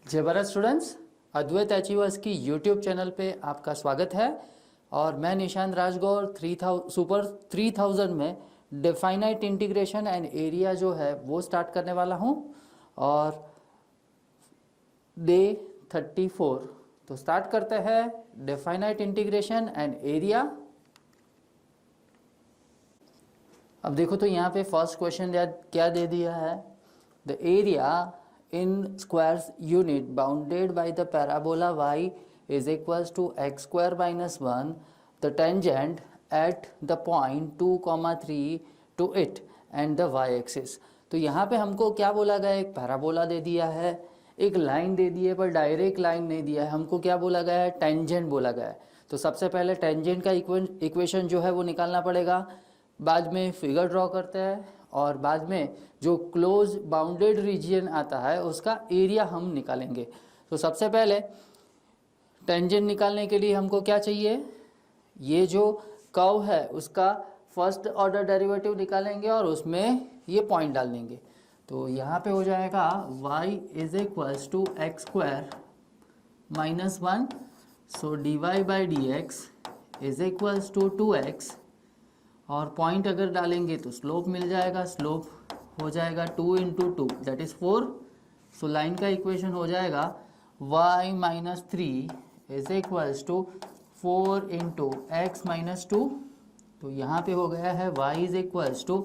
जय भारत स्टूडेंट्स, अद्वैत अचीवर्स की YouTube channel पे आपका स्वागत है। और मैं निशांत राजगौर सुपर 3000 में डिफाइनाइट इंटीग्रेशन एंड एरिया जो है वो स्टार्ट करने वाला हूँ। और डे 34 तो स्टार्ट करते हैं डिफाइनाइट इंटीग्रेशन एंड एरिया। अब देखो तो यहाँ पे फर्स्ट क्वेश्चन क्या दे दिया है, the area in squares unit bounded by the parabola y is equals to x square minus 1, the tangent at the point 2, 3 to it and the y axis। तो यहाँ पे हमको क्या बोला गया है, एक पैराबोला दे दिया है, एक लाइन दे दी है, पर डायरेक्ट लाइन नहीं दिया है। हमको क्या बोला गया है, टेंजेंट बोला गया है। तो सबसे पहले टेंजेंट का इक्वेशन जो है वो निकालना पड़ेगा, बाद में फिगर ड्रॉ करते हैं और बाद में जो क्लोज बाउंडेड रीजन आता है उसका एरिया हम निकालेंगे। तो सबसे पहले टेंजेंट निकालने के लिए हमको क्या चाहिए, ये जो कर्व है उसका फर्स्ट ऑर्डर डेरिवेटिव निकालेंगे और उसमें ये पॉइंट डाल देंगे। तो यहाँ पे हो जाएगा y is equals to x square minus 1, so dy by d x is equals to 2x, और पॉइंट अगर डालेंगे तो स्लोप मिल जाएगा, स्लोप हो जाएगा 2 into 2 that is 4। So line का इक्वेशन हो जाएगा y minus 3 is equals to 4 into x minus 2। तो यहाँ पे हो गया है y is equals to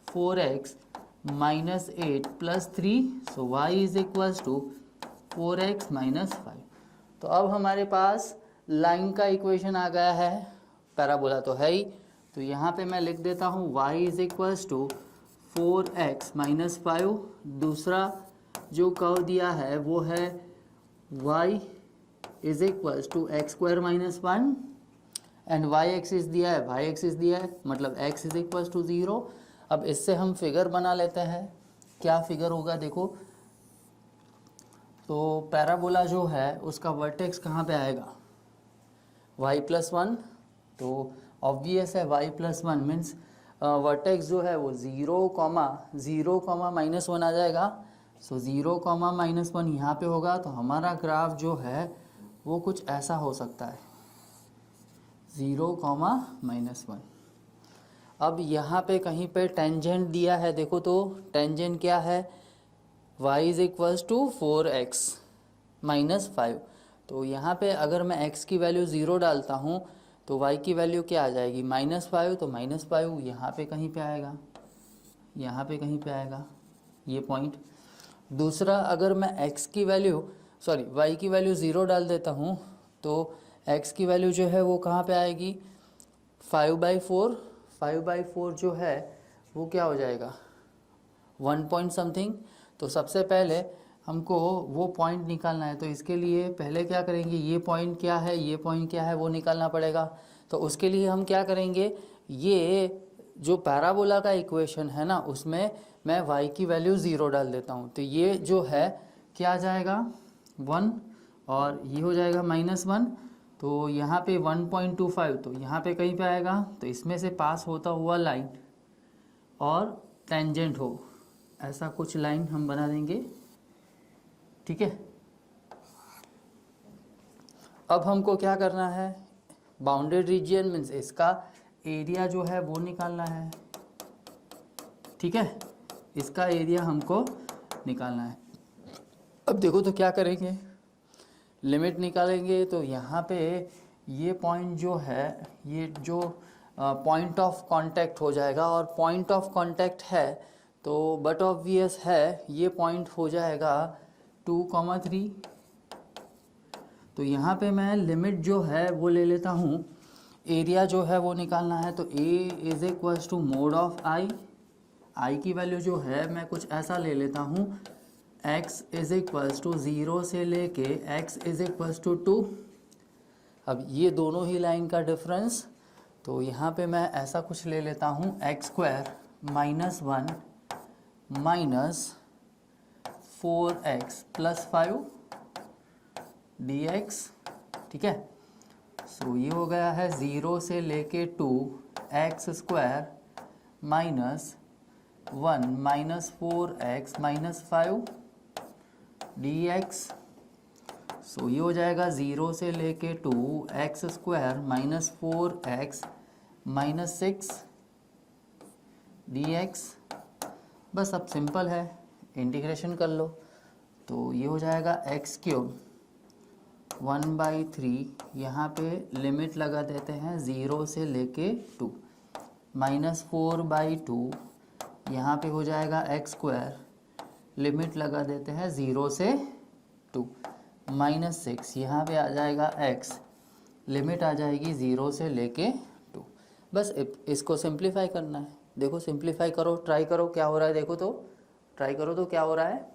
4x minus 8 plus 3, so y is equals to 4x minus 5। तो अब हमारे पास लाइन का इक्वेशन आ गया है, पैराबोला तो है ही। तो यहाँ पे मैं लिख देता हूँ y is equals to 4x minus 5। दूसरा जो कर्व दिया है वो है y is equals to x square minus 1 and y axis दिया है, y एक्सिस दिया है, मतलब x इज इक्वल्स टू 0। अब इससे हम फिगर बना लेते हैं। क्या फिगर होगा देखो, तो पैराबोला जो है उसका वर्टेक्स कहाँ पे आएगा, y प्लस 1। तो ऑब्वियस है y प्लस 1 मीन्स वर्टेक्स जो है वो 0, माइनस 1 आ जाएगा। सो 0, माइनस 1 यहाँ पे होगा। तो हमारा ग्राफ जो है वो कुछ ऐसा हो सकता है, 0, माइनस 1। अब यहाँ पे कहीं पे टेंजेंट दिया है, देखो तो टेंजेंट क्या है, y is equals to 4x minus 5। तो यहाँ पे अगर मैं x की वैल्यू 0 डालता हूँ तो y की वैल्यू क्या आ जाएगी, माइनस 5। तो माइनस 5 यहाँ पे कहीं पे आएगा, यहाँ पे कहीं पे आएगा ये पॉइंट। दूसरा, अगर मैं y की वैल्यू 0 डाल देता हूँ तो x की वैल्यू जो है वो कहाँ पे आएगी, 5/4। 5/4 जो है वो क्या हो जाएगा, 1 पॉइंट समथिंग। तो सबसे पहले हमको वो पॉइंट निकालना है। तो इसके लिए पहले क्या करेंगे, ये पॉइंट क्या है, ये पॉइंट क्या है वो निकालना पड़ेगा। तो उसके लिए हम क्या करेंगे, ये जो पैराबोला का इक्वेशन है ना उसमें मैं y की वैल्यू 0 डाल देता हूँ। तो ये जो है क्या आ जाएगा 1 और ये हो जाएगा माइनस 1। तो यहाँ पे 1.25 तो यहाँ पे कहीं पे आएगा। तो इसमें से पास होता हुआ लाइन और टेंजेंट हो, ऐसा कुछ लाइन हम बना देंगे, ठीक है। अब हमको क्या करना है, बाउंडेड रीजन मीन्स इसका एरिया जो है वो निकालना है, ठीक है। इसका एरिया हमको निकालना है। अब देखो तो क्या करेंगे, लिमिट निकालेंगे। तो यहाँ पे ये पॉइंट जो है, ये जो पॉइंट ऑफ कांटेक्ट हो जाएगा, और पॉइंट ऑफ कांटेक्ट है तो बट ऑब्वियस है ये पॉइंट हो जाएगा 2, 3। तो यहाँ पे मैं लिमिट जो है वो ले लेता हूँ, एरिया जो है वो निकालना है। तो a is equals to mod of i की वैल्यू जो है मैं कुछ ऐसा ले लेता हूँ, x इज इक्वल्स टू 0 से लेके x इज इक्वल्स टू 2। अब ये दोनों ही लाइन का डिफरेंस, तो यहाँ पे मैं ऐसा कुछ ले लेता हूँ, x square minus 1 minus 4x plus 5 dx, ठीक है। सो ये हो गया है 0 से लेके 2 x square minus 1 minus 4x minus 5 dx, सो ये हो जाएगा 0 से लेके 2x² minus 4x minus 6 dx। बस अब सिंपल है, इंटीग्रेशन कर लो। तो ये हो जाएगा x³ 1/3, यहाँ पे लिमिट लगा देते हैं 0 से लेके 2 माइनस 4/2, यहाँ पे हो जाएगा x², लिमिट लगा देते हैं 0 से 2 माइनस 6, यहाँ पे आ जाएगा x, लिमिट आ जाएगी 0 से लेके 2। बस इसको सिंप्लीफाई करना है। देखो सिंप्लीफाई करो, ट्राई करो क्या हो रहा है, देखो तो ट्राई करो तो क्या हो रहा है।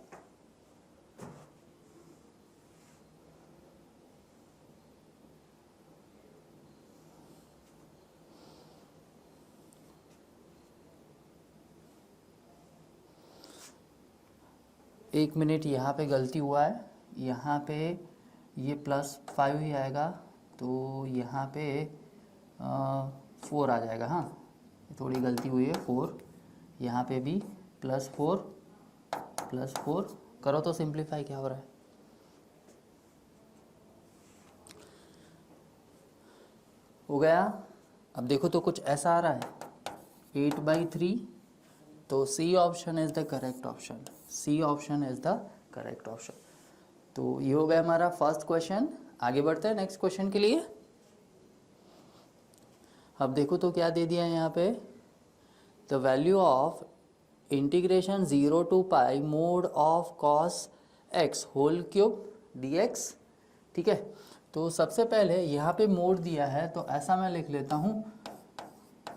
एक मिनट, यहाँ पे गलती हुआ है, यहाँ पे ये +5 ही आएगा, तो यहाँ पे 4 आ जाएगा। हाँ थोड़ी गलती हुई है, 4, यहाँ पे भी +4 करो तो सिंप्लीफाई क्या हो रहा है। हो गया। अब देखो तो कुछ ऐसा आ रहा है 8/3, तो C option is the correct option, C option is the correct option. तो ये हो गया हमारा फर्स्ट क्वेश्चन। आगे बढ़ते हैं नेक्स्ट क्वेश्चन के लिए। अब देखो तो क्या दे दिया है यहाँ पे, the value of integration 0 to pi mod of cos x whole cube dx। ठीक है, तो सबसे पहले यहाँ पे मोड दिया है, तो ऐसा मैं लिख लेता हूँ,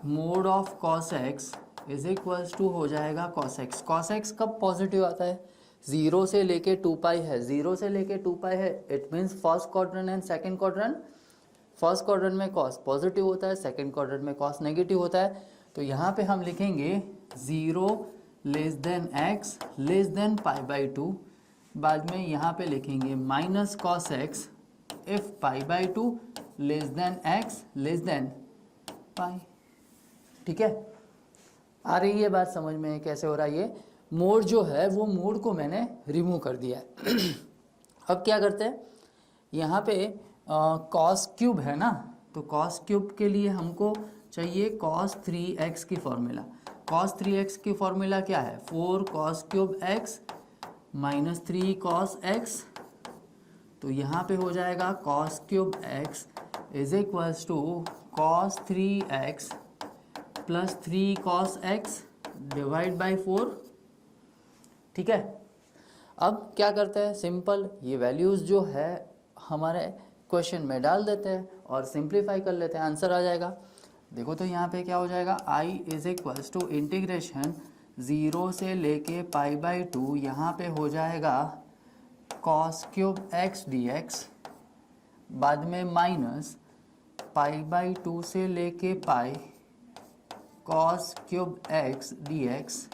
mod of cos x is equals to हो जाएगा cos x। cos x कब पॉजिटिव आता है, 0 से लेके 2 पाई है, 0 से लेके 2 पाई है, it means first quadrant and second quadrant. First quadrant में cos पॉजिटिव होता है, सेकंड क्वाड्रेंट में cos नेगेटिव होता है। तो यहाँ पे हम लिखेंगे 0 less than x less than π/2, बाद में यहाँ पे लिखेंगे minus cos x if π/2 less than x less than pi. ठीक है, आ रही है बात समझ में कैसे हो रहा है। ये मोड जो है वो मोड को मैंने रिमूव कर दिया है। अब क्या करते हैं, यहाँ पे cos क्यूब है ना, तो cos क्यूब के लिए हमको चाहिए cos 3x की फॉर्मूला। cos 3x की फॉर्मूला क्या है, 4 cos cube x minus 3 cos x। तो यहाँ पे हो जाएगा cos cube x is equals to cos 3x plus 3 cos x divide by 4। ठीक है, अब क्या करते हैं, सिंपल ये वैल्यूज़ जो है हमारे क्वेश्चन में डाल देते हैं और सिंप्लीफाई कर लेते हैं, आंसर आ जाएगा। देखो तो यहाँ पे क्या हो जाएगा, i is equals to integration 0 से लेके π/2, यहाँ पे हो जाएगा cos क्यूब x dx, बाद में माइनस π/2 से लेके पाई cos क्यूब x dx।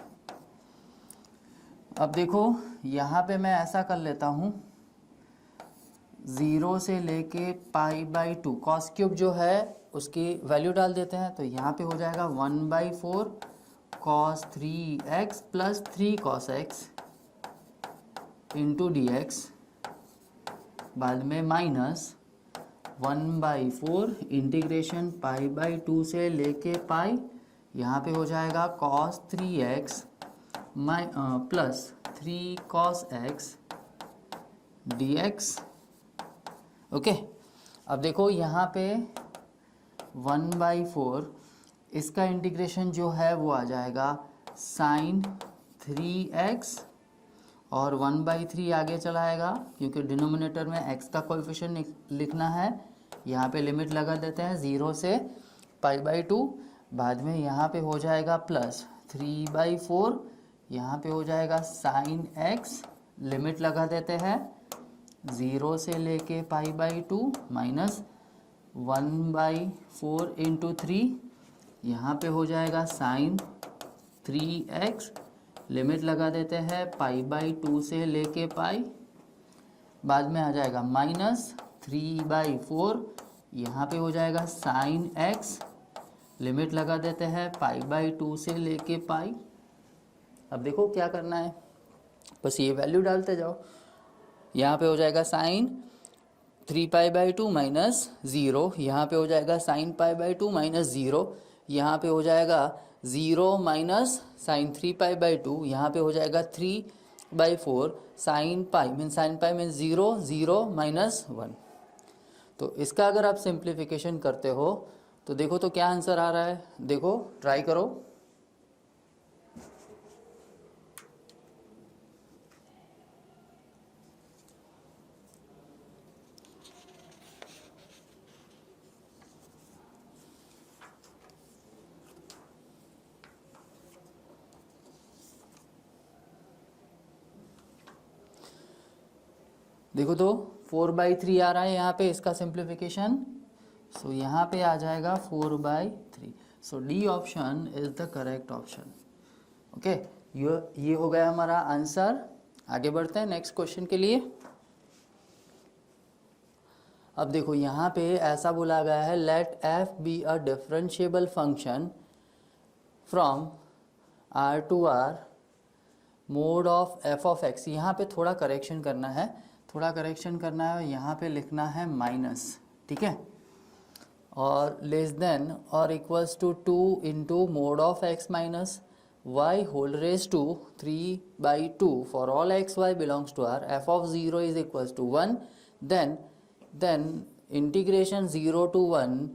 अब देखो यहाँ पे मैं ऐसा कर लेता हूँ, 0 से लेके π/2 cos क्यूब जो है उसकी वैल्यू डाल देते हैं, तो यहाँ पे हो जाएगा 1/4 cos 3x plus 3 cos x into dx, बाद में माइनस 1/4 इंटीग्रेशन π/2 से लेके पाई, यहाँ पे हो जाएगा cos 3x plus 3 cos x dx। Okay, अब देखो यहाँ पे 1/4 इसका इंटीग्रेशन जो है वो आ जाएगा sin 3x और 1/3 आगे चलाएगा क्योंकि डिनोमिनेटर में x का कोएफिशिएंट लिखना है। यहाँ पे लिमिट लगा देते हैं 0 से π/2, बाद में यहाँ पे हो जाएगा प्लस 3/4, यहाँ पे हो जाएगा sin x, लिमिट लगा देते हैं 0 से लेके π/2 माइनस 1/4 इंटू 3, यहाँ पे हो जाएगा sin 3x, लिमिट लगा देते हैं π/2 से लेके पाई, बाद में आ जाएगा माइनस 3/4, यहाँ पे हो जाएगा sin x, लिमिट लगा देते हैं π/2 से लेके पाई। अब देखो क्या करना है, बस ये वैल्यू डालते जाओ। यहाँ पे हो जाएगा sin 3π/2 माइनस 0, यहाँ पे हो जाएगा sin π/2 माइनस 0, यहाँ पे हो जाएगा 0 माइनस sin 3π/2, यहाँ पे हो जाएगा 3/4 sin पाई मीन 0, 0 माइनस 1। तो इसका अगर आप सिंप्लीफिकेशन करते हो तो देखो तो क्या आंसर आ रहा है, देखो ट्राई करो। देखो तो 4/3 आ रहा है यहाँ पे इसका सिंप्लीफिकेशन, सो यहाँ पे आ जाएगा 4/3। So D option is the correct option. Okay, ये हो गया हमारा आंसर। आगे बढ़ते हैं नेक्स्ट क्वेश्चन के लिए। अब देखो यहाँ पे ऐसा बोला गया है let f be a differentiable function from R to R mod of f of x. यहाँ पे थोड़ा करेक्शन करना है, यहाँ पे लिखना है माइनस, ठीक है, और लेस देन और equals to 2 into mod of x minus y whole raise to 3/2 for all x y belongs to R f of 0 is equals to 1, then integration 0 to 1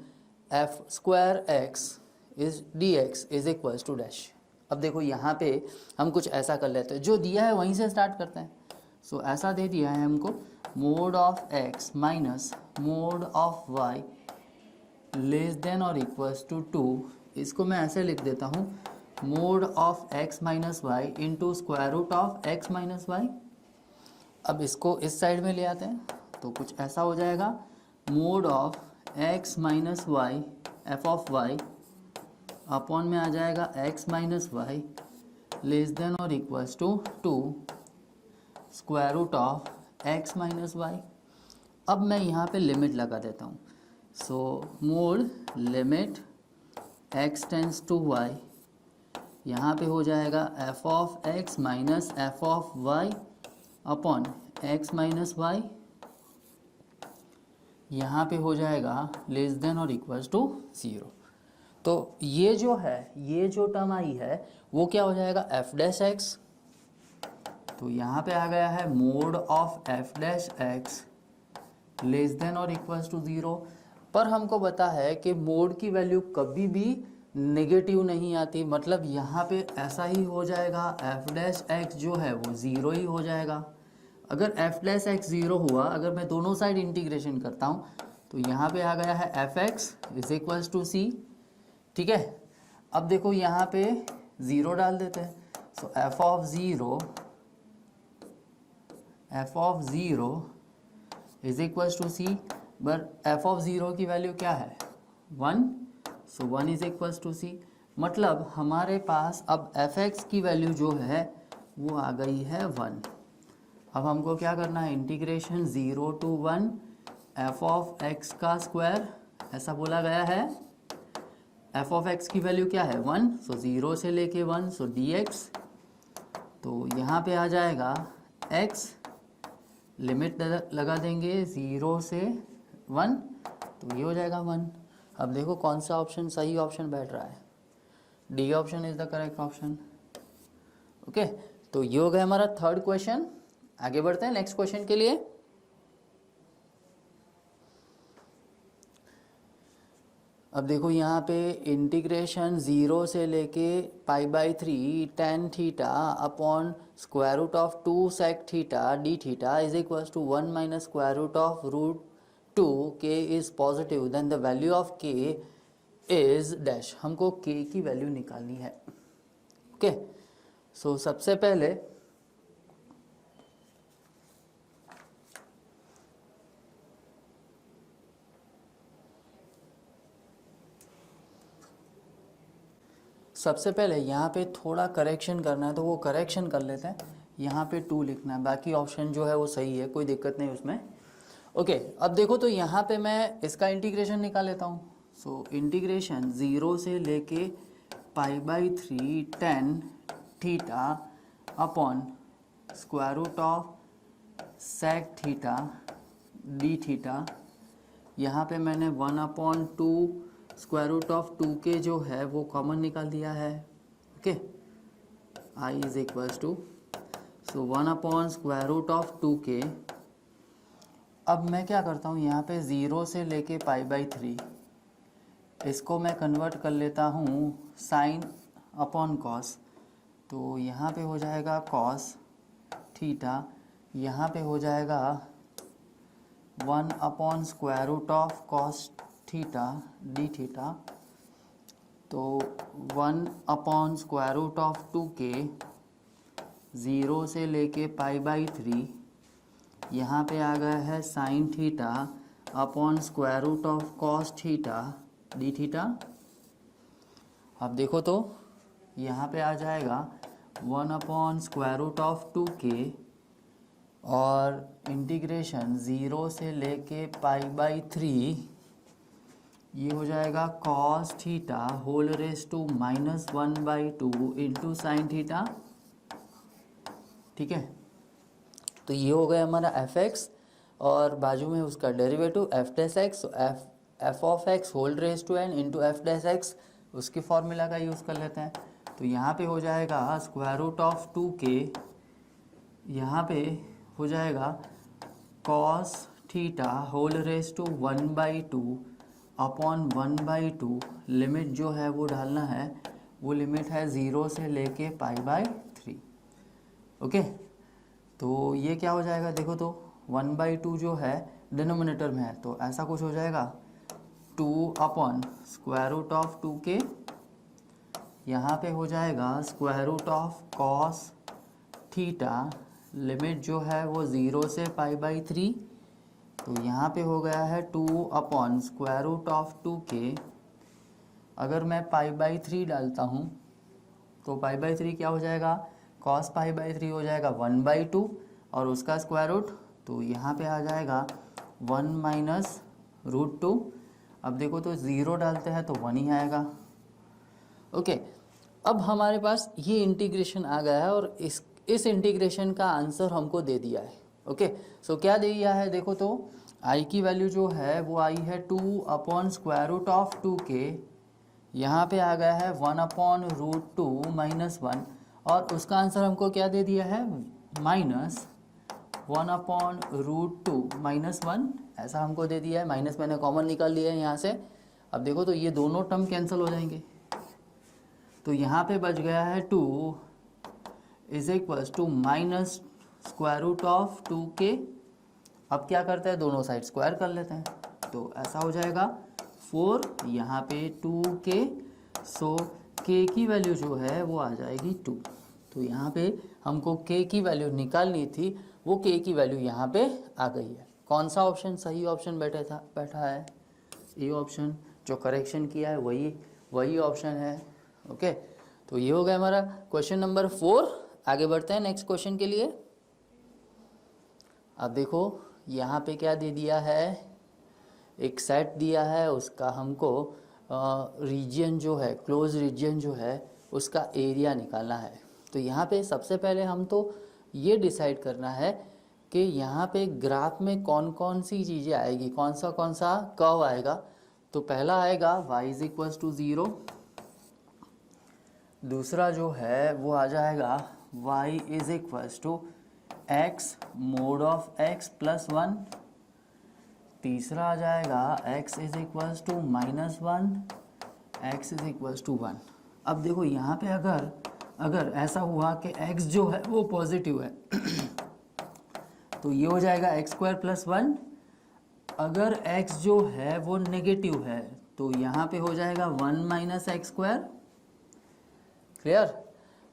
f square x is d x is equals to dash. अब देखो यहाँ पे हम कुछ ऐसा कर लेते हैं, जो दिया है वहीं से स्टार्ट करते हैं। सो ऐसा दे दिया है हमको mod of x minus mod of y less than और इक्वल्स टू 2। इसको मैं ऐसे लिख देता हूँ mod of x minus y into square root of x minus y. अब इसको इस साइड में ले आते हैं तो कुछ ऐसा हो जाएगा mod of x minus y f of y upon में आ जाएगा x minus y less than और equals to 2 square root of x minus y. अब मैं यहाँ पे लिमिट लगा देता हूँ। So mod limit x tends to y, यहाँ पे हो जाएगा f of x minus f of y upon x minus y, यहाँ पे हो जाएगा लेस देन और इक्वल्स टू 0। तो ये जो टर्म आई है वो क्या हो जाएगा एफ डैश एक्स। तो यहाँ पे आ गया है mode of F dash x less than और इक्वल्स टू 0। पर हमको पता है कि मोड की वैल्यू कभी भी नेगेटिव नहीं आती, मतलब यहाँ पे ऐसा ही हो जाएगा एफ डैश एक्स जो है वो 0 ही हो जाएगा। अगर एफ डैश एक्स 0 हुआ, अगर मैं दोनों साइड इंटीग्रेशन करता हूँ तो यहाँ पे आ गया है f x is equals to c, ठीक है। अब देखो यहाँ पे 0 डाल देते हैं। So f of 0 is equals to c, but f of 0 की वैल्यू क्या है 1, so 1 is equals to c. मतलब हमारे पास अब एफ एक्स की वैल्यू जो है वो आ गई है 1। अब हमको क्या करना है integration 0 to 1 F of x का स्क्वायर, ऐसा बोला गया है। एफ ऑफ एक्स की वैल्यू क्या है 1, सो 0 से लेके 1, सो डी एक्स। तो यहाँ पे आ जाएगा x, लिमिट लगा देंगे 0 से 1, तो ये हो जाएगा 1। अब देखो कौन सा ऑप्शन सही ऑप्शन बैठ रहा है, D option is the correct option. Okay, तो ये हो गया हमारा थर्ड क्वेश्चन। आगे बढ़ते हैं नेक्स्ट क्वेश्चन के लिए। अब देखो यहाँ पे इंटीग्रेशन 0 से लेके π/3 tan theta upon square root of 2 sec theta d theta is equals to 1 minus square root of √2 k is positive, then the value of k is dash. हमको k की वैल्यू निकालनी है। ओके, सो सबसे पहले यहाँ पे थोड़ा करेक्शन करना है, तो वो करेक्शन कर लेते हैं। यहाँ पे 2 लिखना है, बाकी ऑप्शन जो है वो सही है, कोई दिक्कत नहीं उसमें। ओके, अब देखो तो यहाँ पे मैं इसका इंटीग्रेशन निकाल लेता हूँ। सो इंटीग्रेशन 0 से लेके π/3 tan theta upon square root of sec theta d theta, यहाँ पे मैंने 1/2 स्क्वायर रूट ऑफ 2k जो है वो कॉमन निकाल दिया है, okay. I is equals to, so 1/स्क्वायर रूट ऑफ 2k। अब मैं क्या करता हूँ, यहाँ पे 0 से लेके π/3, इसको मैं कन्वर्ट कर लेता हूँ साइन अपॉन कॉस। तो यहाँ पे हो जाएगा कॉस थीटा, यहाँ पे हो जाएगा 1/स्क्वायर root of cos theta d theta. तो 1/स्क्वायर रूट ऑफ 2k, 0 से लेके π/3, यहाँ पे आ गया है sine theta upon square root of cos theta d theta. अब देखो तो यहाँ पे आ जाएगा 1/स्क्वायर रूट ऑफ 2k और इंटीग्रेशन 0 से लेके π/3, ये हो जाएगा cos theta whole raise to -1/2 into sine theta, ठीक है। तो ये हो गया हमारा f(x) और बाजू में उसका derivative f'(x), f of x whole raise to n into f'(x), उसके फॉर्मूला का यूज़ कर लेते हैं। तो यहाँ पे हो जाएगा स्क्वायर रूट ऑफ 2k, यहाँ पे हो जाएगा cos theta whole raise to 1/2 upon 1/2, limit जो है वो डालना है, वो लिमिट है 0 से लेके π/3, ओके। तो ये क्या हो जाएगा, देखो तो 1/2 जो है डिनोमिनेटर में है, तो ऐसा कुछ हो जाएगा 2/स्क्वायर रूट ऑफ 2k, यहाँ पे हो जाएगा square root of cos theta, limit जो है वो 0 से π/3, तो यहाँ पे हो गया है 2/स्क्वायर रूट ऑफ 2k। अगर मैं π/3 डालता हूँ तो π/3 क्या हो जाएगा, cos π/3 हो जाएगा 1/2 और उसका स्क्वायर रूट, तो यहाँ पे आ जाएगा 1 - √2। अब देखो तो 0 डालते हैं तो 1 ही आएगा, ओके। अब हमारे पास ये इंटीग्रेशन आ गया है और इस इंटीग्रेशन का आंसर हमको दे दिया है, ओके। सो क्या दे दिया है, देखो तो i की वैल्यू जो है वो आई है 2/स्क्वायर रूट ऑफ 2k, यहाँ पे आ गया है 1/√2 - 1 और उसका आंसर हमको क्या दे दिया है, -1/√2 - 1, ऐसा हमको दे दिया है। माइनस मैंने कॉमन निकाल लिया है यहाँ से। अब देखो तो ये दोनों टर्म कैंसिल हो जाएंगे, तो यहाँ पे बच गया है 2 = -स्क्वायर रूट ऑफ 2k। अब क्या करते हैं, दोनों साइड स्क्वायर कर लेते हैं, तो ऐसा हो जाएगा 4, यहाँ पे 2k, सो k की वैल्यू जो है वो आ जाएगी 2। तो यहाँ पे हमको k की वैल्यू निकालनी थी, वो k की वैल्यू यहाँ पे आ गई है। कौन सा ऑप्शन सही ऑप्शन बैठा है, ये ऑप्शन जो करेक्शन किया है वही ऑप्शन है, ओके। तो ये हो गया हमारा क्वेश्चन नंबर 4। आगे बढ़ते हैं नेक्स्ट क्वेश्चन के लिए। अब देखो यहाँ पे क्या दे दिया है, एक सेट दिया है, उसका हमको रीजन जो है, क्लोज रीजन जो है, उसका एरिया निकालना है। तो यहाँ पे सबसे पहले हम तो ये डिसाइड करना है कि यहाँ पे ग्राफ में कौन कौन सी चीज़ें आएगी, कौन सा कर्व आएगा। तो पहला आएगा y = 0, दूसरा जो है वो आ जाएगा y = x mod of x + 1, तीसरा आ जाएगा x = -1, x = 1। अब देखो यहाँ पे अगर ऐसा हुआ कि x जो है वो पॉजिटिव है तो ये हो जाएगा x² + 1। अगर x जो है वो नेगेटिव है तो यहाँ पे हो जाएगा 1 - x²। क्लियर।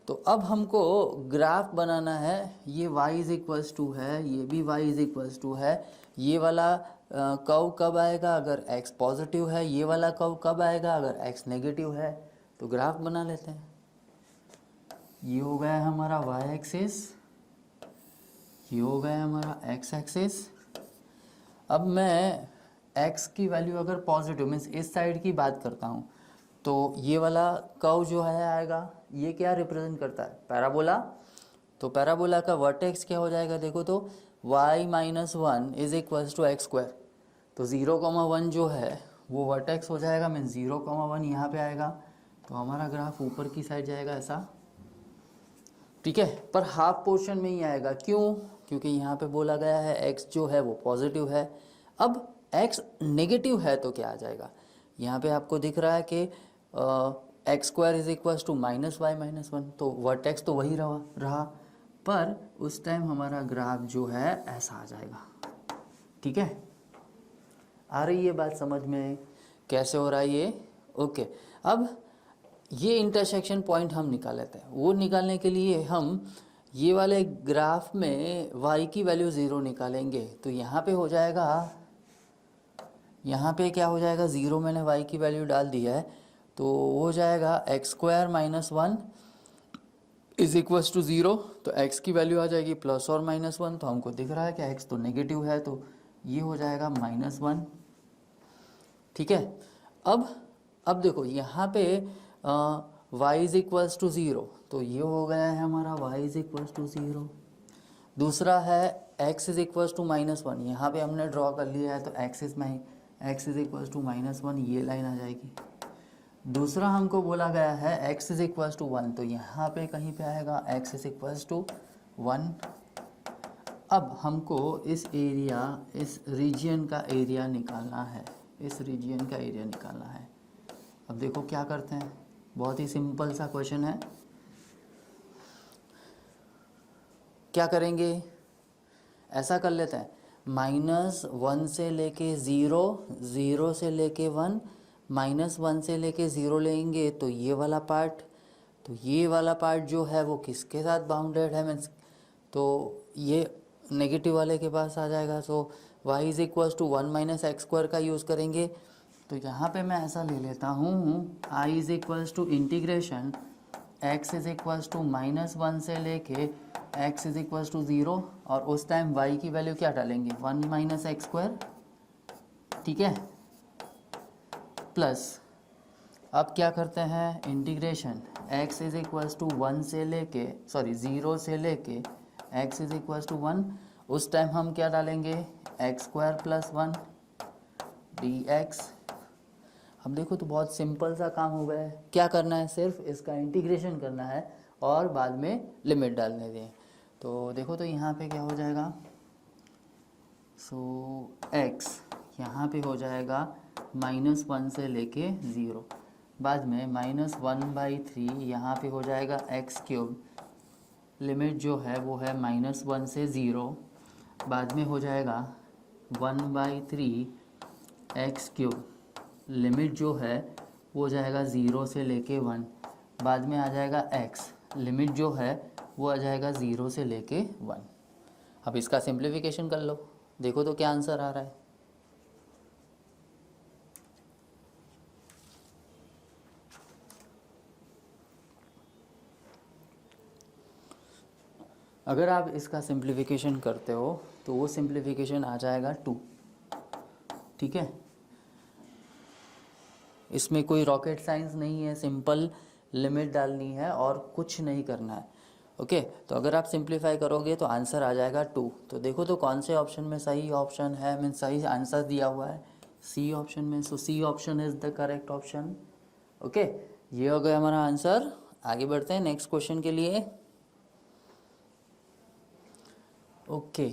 तो अब हमको ग्राफ बनाना है, ये y = है, ये भी y = है। ये वाला कर्व कब आएगा अगर x पॉजिटिव है, ये वाला कर्व कब आएगा अगर x नेगेटिव है। तो ग्राफ बना लेते हैं। ये हो गया हमारा y एक्सिस, ये हो गया हमारा x एक्सिस। अब मैं x की वैल्यू अगर पॉजिटिव मीन्स इस साइड की बात करता हूँ तो ये वाला कर्व जो है आएगा, ये क्या रिप्रेजेंट करता है, पैराबोला। तो पैराबोला का वर्टेक्स क्या हो जाएगा, देखो तो y minus one is equals to x square. तो 0,1 जो है वो वर्टेक्स हो जाएगा, मीन्स 0,1 यहाँ पे आएगा, तो हमारा ग्राफ ऊपर की साइड जाएगा ऐसा, ठीक है। पर हाफ पोर्शन में ही आएगा, क्यों? क्योंकि यहाँ पे बोला गया है x जो है वो पॉजिटिव है। अब x नेगेटिव है तो क्या आ जाएगा? यहाँ पे आपको दिख रहा है कि x square is equals to minus y minus one, तो वर्टेक्स तो वही रहा, पर उस टाइम हमारा ग्राफ जो है ऐसा आ जाएगा, ठीक है। आ रही है बात समझ में कैसे हो रहा है ये? ओके। अब ये इंटरसेक्शन पॉइंट हम निकाल लेते हैं। वो निकालने के लिए हम ये वाले ग्राफ में y की वैल्यू 0 निकालेंगे, तो यहाँ पे हो जाएगा, यहाँ पे क्या हो जाएगा, 0 मैंने y की वैल्यू डाल दी है, तो हो जाएगा x square minus one is equals to 0, तो x की वैल्यू आ जाएगी प्लस और माइनस वन, तो हमको दिख रहा है कि x तो नेगेटिव है, तो ये हो जाएगा -1, ठीक है। अब देखो यहाँ पे y इज इक्वल्स टू 0, तो ये हो गया है हमारा y इज इक्वल्स टू 0। दूसरा है x इज इक्वल्स टू -1, यहाँ पे हमने ड्रॉ कर लिया है, तो x इज इक्वल्स टू -1, ये लाइन आ जाएगी। दूसरा हमको बोला गया है x इज इक्वल्स टू 1, तो यहाँ पे कहीं पे आएगा x इज इक्वल्स टू 1। अब हमको इस रीजियन का एरिया निकालना है, इस रीजियन का एरिया निकालना है। अब देखो क्या करते हैं, बहुत ही सिंपल सा क्वेश्चन है। क्या करेंगे, ऐसा कर लेते हैं, -1 से लेके 0, 0 से लेके 1, -1 से लेके 0 लेंगे, तो ये वाला पार्ट, तो ये वाला पार्ट जो है वो किसके साथ बाउंडेड है, मीन्स तो ये नेगेटिव वाले के पास आ जाएगा। So y is equals to 1 minus x square का यूज़ करेंगे, तो यहाँ पे मैं ऐसा ले लेता हूँ, i is equals to integration x is equals to -1 से लेके x इज इक्वल्स टू 0, और उस टाइम y की वैल्यू क्या डालेंगे, 1 माइनस एक्स स्क्वायर, ठीक है, प्लस अब क्या करते हैं, integration x is equals to 0 से लेके x इज इक्वल्स टू 1, उस टाइम हम क्या डालेंगे, एक्स स्क्वायर प्लस 1 dx। अब देखो तो बहुत सिंपल सा काम हो गया है। क्या करना है, सिर्फ इसका इंटीग्रेशन करना है और बाद में लिमिट डालने दें। तो देखो तो यहाँ पे क्या हो जाएगा, सो x यहाँ पे हो जाएगा -1 से लेके 0, बाद में -1/3 यहाँ पे हो जाएगा x³, लिमिट जो है वो है -1 से 0, बाद में हो जाएगा 1/3 x³, लिमिट जो है वो हो जाएगा 0 से लेके 1, बाद में आ जाएगा x, लिमिट जो है वो आ जाएगा 0 से लेके 1। अब इसका सिंप्लीफिकेशन कर लो, देखो तो क्या आंसर आ रहा है। अगर आप इसका सिंप्लीफिकेशन करते हो तो वो सिंप्लीफिकेशन आ जाएगा 2, ठीक है। इसमें कोई रॉकेट साइंस नहीं है, सिंपल लिमिट डालनी है और कुछ नहीं करना है, ओके। तो अगर आप सिंप्लीफाई करोगे तो आंसर आ जाएगा 2। तो देखो तो कौन से ऑप्शन में सही ऑप्शन है, मीन सही आंसर दिया हुआ है सी ऑप्शन में, so C option is the correct option, okay. ये हो गया हमारा आंसर। आगे बढ़ते हैं नेक्स्ट क्वेश्चन के लिए, ओके।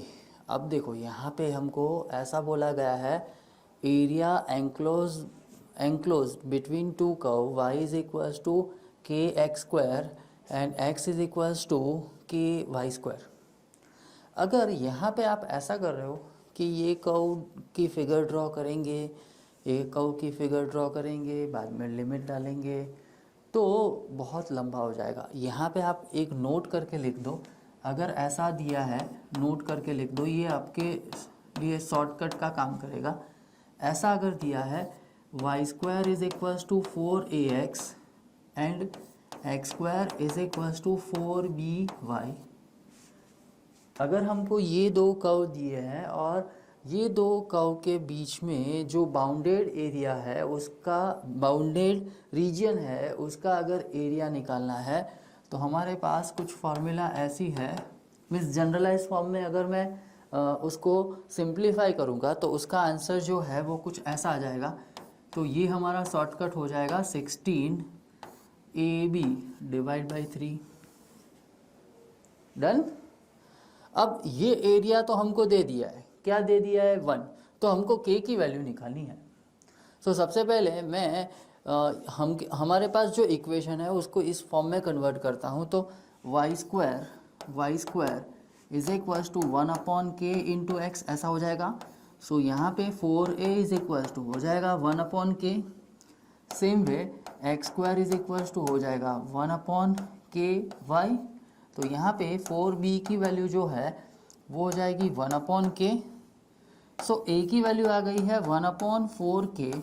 अब देखो यहाँ पे हमको ऐसा बोला गया है, area enclose between two curve y is equals to kx² and x is equals to ky²। अगर यहाँ पे आप ऐसा कर रहे हो कि ये कर्व की फिगर ड्रॉ करेंगे, एक कर्व की फिगर ड्रॉ करेंगे, बाद में लिमिट डालेंगे, तो बहुत लंबा हो जाएगा। यहाँ पे आप एक नोट करके लिख दो, अगर ऐसा दिया है नोट करके लिख दो, ये आपके लिए शॉर्टकट का काम करेगा। ऐसा अगर दिया है y² is equals to 4ax and x² is equals to 4by, अगर हमको ये दो कर्व दिए हैं और ये दो कर्व के बीच में जो बाउंडेड एरिया है, उसका बाउंडेड रीजन है, उसका अगर एरिया निकालना है, तो हमारे पास कुछ फार्मूला ऐसी है, मीन्स जनरलाइज फॉर्म में अगर मैं उसको सिंप्लीफाई करूँगा तो उसका आंसर जो है वो कुछ ऐसा आ जाएगा। तो ये हमारा शॉर्टकट हो जाएगा 16 AB डिवाइड बाई 3। डन। अब ये एरिया तो हमको दे दिया है, क्या दे दिया है 1, तो हमको k की वैल्यू निकालनी है। तो सबसे पहले मैं हमारे पास जो इक्वेशन है उसको इस फॉर्म में कन्वर्ट करता हूँ। तो y square is equals to 1/k into x ऐसा हो जाएगा। सो यहाँ पे 4a इज इक्वल्स टू हो जाएगा 1/k। Same way x square is equals to हो जाएगा 1/ky। तो यहाँ पे 4b की वैल्यू जो है वो हो जाएगी 1/k। सो a की वैल्यू आ गई है 1/4k,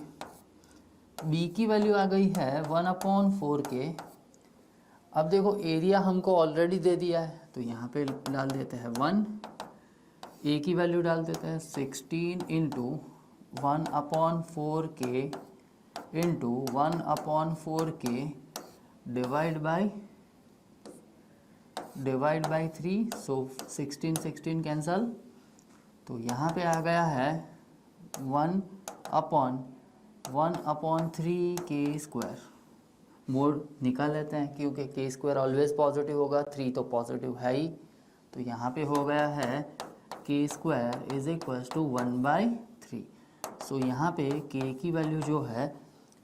b की वैल्यू आ गई है 1/4k। अब देखो एरिया हमको ऑलरेडी दे दिया है तो यहाँ पे डाल देते हैं 1, a की वैल्यू डाल देते हैं 16 into 1/4k into 1/4k divide by 3। So 16 cancel, तो यहाँ पे आ गया है 1/3k स्क्वायर। मोड निकाल लेते हैं क्योंकि k स्क्वायर ऑलवेज पॉजिटिव होगा, 3 तो पॉजिटिव है ही। तो यहाँ पे हो गया है k square is equals to 1/3। So यहाँ पे k की वैल्यू जो है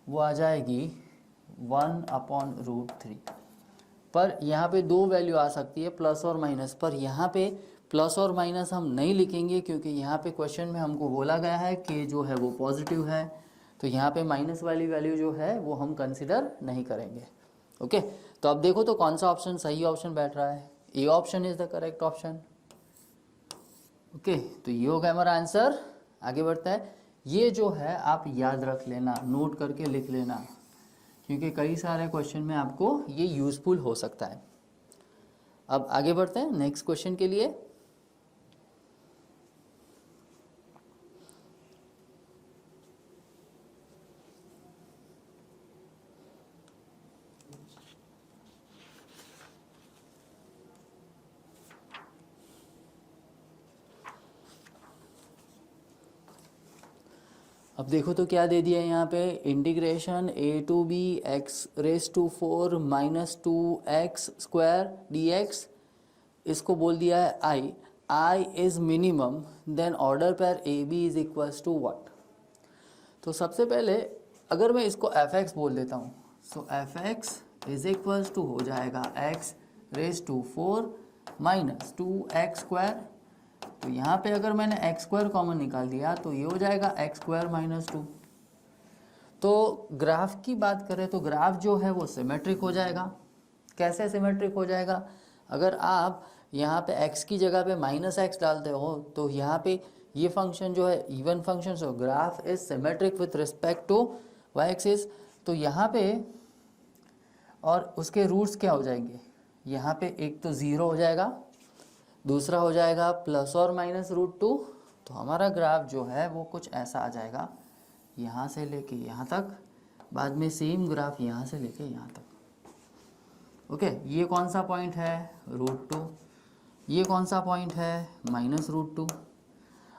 वो आ जाएगी 1/√3। पर यहाँ पे दो वैल्यू आ सकती है प्लस और माइनस, पर यहाँ पे प्लस और माइनस हम नहीं लिखेंगे क्योंकि यहाँ पे क्वेश्चन में हमको बोला गया है कि जो है वो पॉजिटिव है। तो यहाँ पे माइनस वाली वैल्यू जो है वो हम कंसिडर नहीं करेंगे। ओके, तो अब देखो तो कौन सा ऑप्शन सही ऑप्शन बैठ रहा है। A option is the correct option. Okay, तो ये होगा हमारा आंसर। आगे बढ़ता है। ये जो है आप याद रख लेना, नोट करके लिख लेना, क्योंकि कई सारे क्वेश्चन में आपको ये यूजफुल हो सकता है। अब आगे बढ़ते हैं नेक्स्ट क्वेश्चन के लिए। अब देखो तो क्या दे दिया है यहाँ पे, integration a to b x⁴ minus 2x square dx। इसको बोल दिया है I is minimum, then order pair a b is equals to what. तो सबसे पहले अगर मैं इसको fx बोल देता हूँ, सो fx इज इक्वल्स टू हो जाएगा x⁴ माइनस 2x स्क्वायर। तो यहाँ पे अगर मैंने x स्क्वायर कॉमन निकाल दिया तो ये हो जाएगा x² माइनस 2। तो ग्राफ की बात करें तो ग्राफ जो है वो सिमेट्रिक हो जाएगा। कैसे सिमेट्रिक हो जाएगा, अगर आप यहाँ पे x की जगह पे -x डालते हो तो यहाँ पे ये फंक्शन जो है even function, so graph is symmetric with respect to y axis. तो यहाँ पे और उसके रूट्स क्या हो जाएंगे, यहाँ पे एक तो 0 हो जाएगा, दूसरा हो जाएगा प्लस और माइनस √2। तो हमारा ग्राफ जो है वो कुछ ऐसा आ जाएगा, यहाँ से लेके यहाँ तक, बाद में सेम ग्राफ यहाँ से लेके यहाँ तक। ओके, ये कौन सा पॉइंट है √2, ये कौन सा पॉइंट है -√2।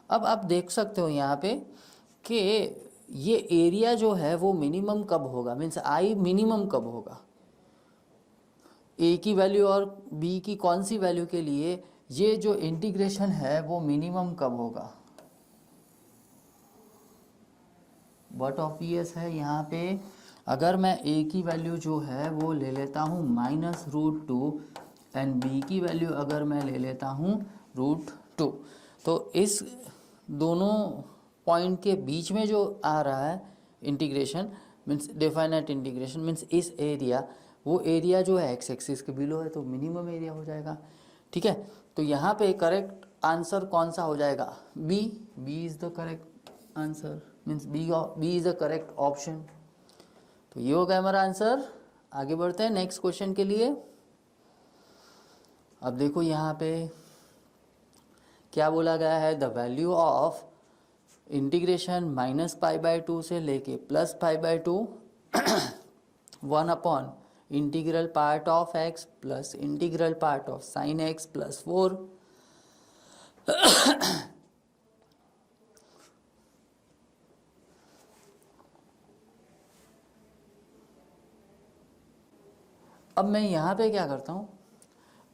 अब आप देख सकते हो यहाँ पे कि ये एरिया जो है वो मिनिमम कब होगा, मीन्स आई मिनिमम कब होगा, ए की वैल्यू और बी की कौन सी वैल्यू के लिए ये जो इंटीग्रेशन है वो मिनिमम कब होगा। बट ऑब्वियस है यहाँ पे अगर मैं ए की वैल्यू जो है वो ले लेता हूँ -√2 एंड बी की वैल्यू अगर मैं ले लेता हूँ √2, तो इस दोनों पॉइंट के बीच में जो आ रहा है integration means definite integration means इस एरिया, वो एरिया जो है एक्स एक्सिस के बिलो है, तो मिनिमम एरिया हो जाएगा। ठीक है, तो यहाँ पे करेक्ट आंसर कौन सा हो जाएगा, B is the correct answer, means B is the correct option. तो ये हो गया हमारा आंसर। आगे बढ़ते हैं नेक्स्ट क्वेश्चन के लिए। अब देखो यहाँ पे क्या बोला गया है, द वैल्यू ऑफ इंटीग्रेशन -π/2 से लेके +π/2 1 integral part of x plus integral part of sin x +4 अब मैं यहाँ पे क्या करता हूँ,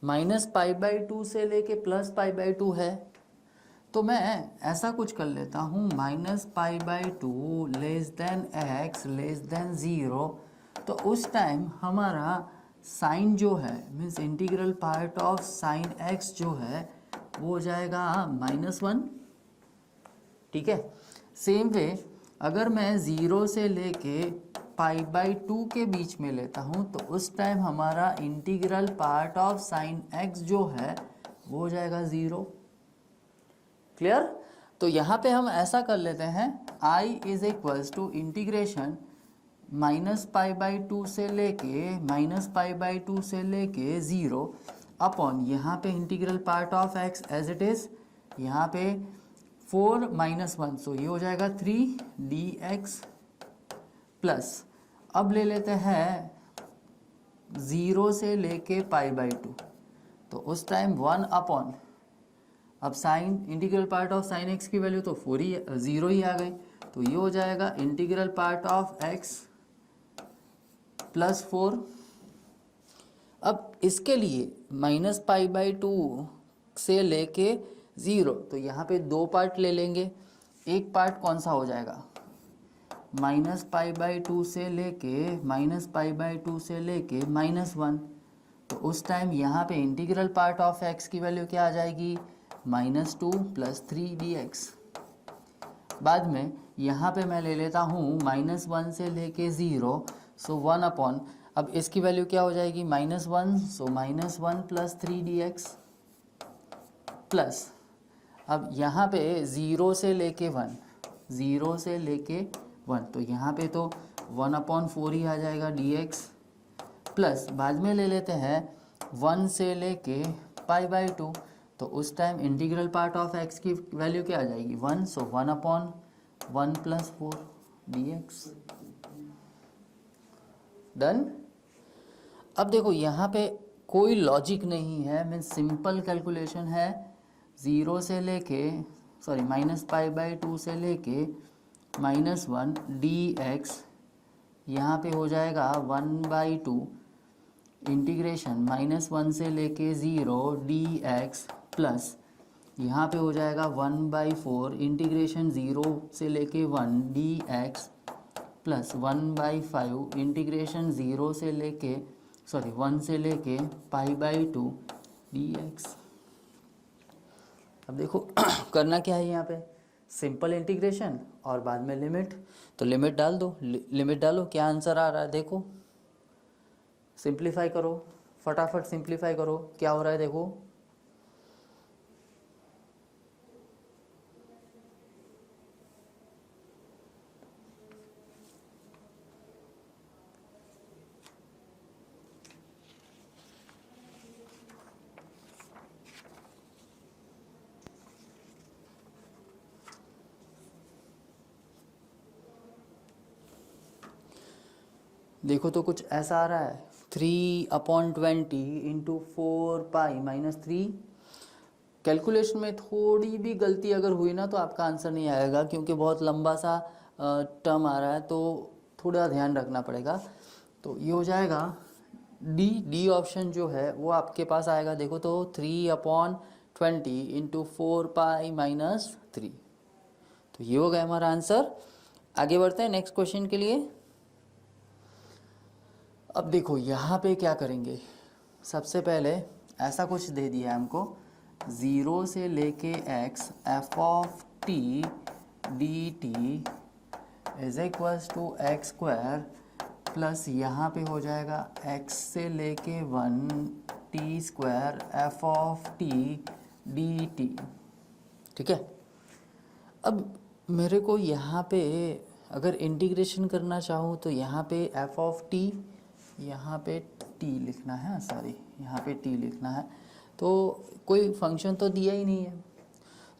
-π/2 से लेके +π/2 है, तो मैं ऐसा कुछ कर लेता हूँ, -π/2 less than x less than 0। तो उस टाइम हमारा साइन जो है, means integral part of sine x जो है वो हो जाएगा -1। ठीक है। सेम वे अगर मैं 0 से लेके π/2 के बीच में लेता हूँ तो उस टाइम हमारा integral part of sine x जो है वो हो जाएगा 0। क्लियर। तो यहाँ पे हम ऐसा कर लेते हैं, I is equals to integration -π/2 से लेके -π/2 से लेके 0 अपॉन यहाँ पे integral part of x as it is, यहाँ पे 4 - 1, सो ये हो जाएगा 3dx प्लस, अब ले लेते हैं 0 से लेके π/2, तो उस टाइम 1 अपॉन, अब sine integral part of sine x की वैल्यू तो 0 ही आ गई, तो ये हो जाएगा integral part of x plus 4। अब इसके लिए -π/2 से लेके 0, तो यहाँ पे दो पार्ट ले लेंगे। एक पार्ट कौन सा हो जाएगा, -π/2 से लेके -π/2 से लेके -1, तो उस टाइम यहाँ पे इंटीग्रल पार्ट ऑफ x की वैल्यू क्या आ जाएगी, -2 + 3dx। बाद में यहाँ पे मैं ले लेता हूँ -1 से लेके 0, सो 1 अपॉन, अब इसकी वैल्यू क्या हो जाएगी, -1, सो -1 + 3dx प्लस, अब यहाँ पे 0 से लेके 1, 0 से लेके 1, तो यहाँ पे तो 1/4 ही आ जाएगा dx प्लस, बाद में ले लेते हैं 1 से लेके π/2, तो उस time integral part of x की वैल्यू क्या आ जाएगी, 1, सो 1/1 + 4 dx। डन। अब देखो यहाँ पे कोई लॉजिक नहीं है, मीन्स सिंपल कैलकुलेशन है। 0 से लेके -π/2 से लेके -1 dx, यहाँ पे हो जाएगा 1/2 इंटीग्रेशन -1 से लेके 0 dx प्लस, यहाँ पे हो जाएगा 1/4 इंटीग्रेशन 0 से लेके 1 dx प्लस 1/5 इंटीग्रेशन 0 से लेके 1 से लेके π/2 dx। अब देखो करना क्या है, यहाँ पे सिंपल इंटीग्रेशन और बाद में लिमिट, तो लिमिट डाल दो, लिमिट डालो, क्या आंसर आ रहा है देखो, सिंप्लीफाई करो, फटाफट सिंप्लीफाई करो, क्या हो रहा है देखो, देखो तो कुछ ऐसा आ रहा है, 3/20 × 4π - 3। कैलकुलेशन में थोड़ी भी गलती अगर हुई ना तो आपका आंसर नहीं आएगा, क्योंकि बहुत लंबा सा टर्म आ रहा है, तो थोड़ा ध्यान रखना पड़ेगा। तो ये हो जाएगा डी ऑप्शन जो है वो आपके पास आएगा, देखो तो 3/20 × 4π - 3, तो ये हो गया हमारा आंसर। आगे बढ़ते हैं नेक्स्ट क्वेश्चन के लिए। अब देखो यहाँ पे क्या करेंगे, सबसे पहले ऐसा कुछ दे दिया है हमको, 0 से लेके x f(t) dt is equals to x² plus यहाँ पे हो जाएगा x से लेके 1 t² f(t) dt। ठीक है। अब मेरे को यहाँ पे अगर इंटीग्रेशन करना चाहूँ तो यहाँ पे f(t), यहाँ पे t लिखना है, सॉरी यहाँ पे t लिखना है, तो कोई फंक्शन तो दिया ही नहीं है।